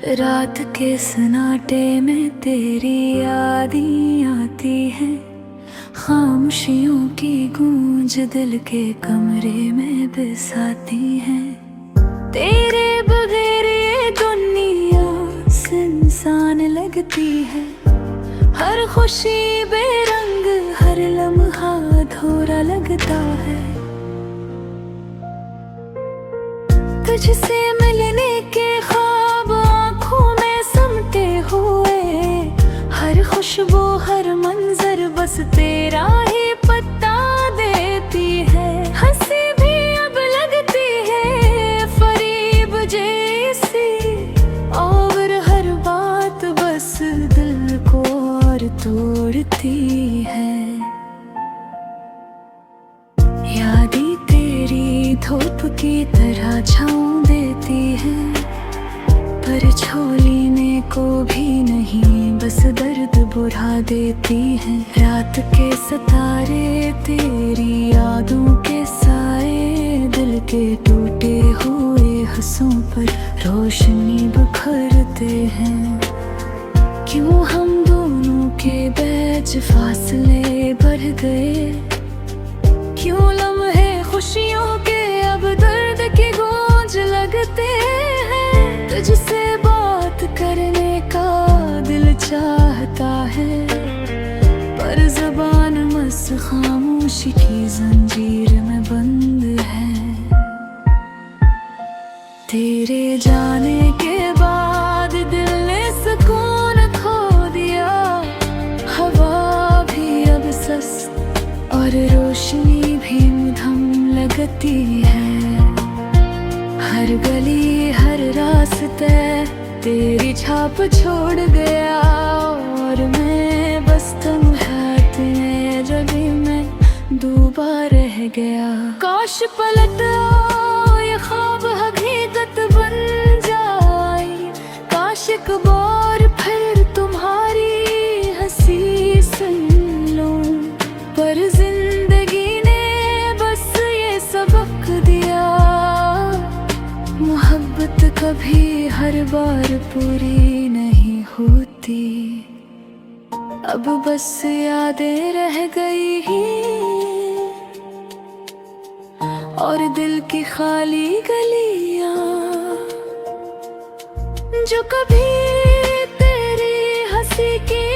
रात के सन्नाटे में तेरी यादें आती है, खामोशियों की गूंज दिल के कमरे में बसाती है। तेरे बगैर ये दुनिया सुनसान लगती है, हर खुशी बेरंग, हर लम्हा अधूरा लगता है। तुझसे मिलने के ख्वाब आँखों में समटे हुए, हर खुशबू हर मंजर बस तेरा ही पता देती है। हंसी भी अब लगती है फरीब जैसी, और हर बात बस दिल को और तोड़ती है। यादें तेरी धूप की तरह छाँव देती है, पर छोड़ने को भी नहीं, बस दर्द बुझा देती है। रात के सितारे तेरी यादों के साए, दिल के टूटे हुए हिस्सों पर रोशनी बिखरते हैं। क्यों हम दोनों के बीच फासले बढ़ गए, क्यों लम्हे खुशियों के अब दर्द की गूंज लगते हैं। तुझसे बात करने का दिल चाहता है, पर ज़बान बस खामोशी की जंजीर में बंद है। तेरे जाने के बाद दिल ने सुकून खो दिया, हवा भी अब सस्त और रोशनी भी मुधम लगती है। हर गली हर रास्ते तेरी छाप छोड़ गया, और मैं बस तुम हाथ में जभी मैं डूबा रह गया। काश पलट आओ ये ख्वाब हकीकत बन जाए, काश एक बार फिर तुम्हारी हंसी सुन लूं, पर जिंदगी ने बस ये सबक दिया, मोहब्बत कभी हर बार पूरी नहीं होती। अब बस यादें रह गई और दिल की खाली गलियां, जो कभी तेरी हंसी की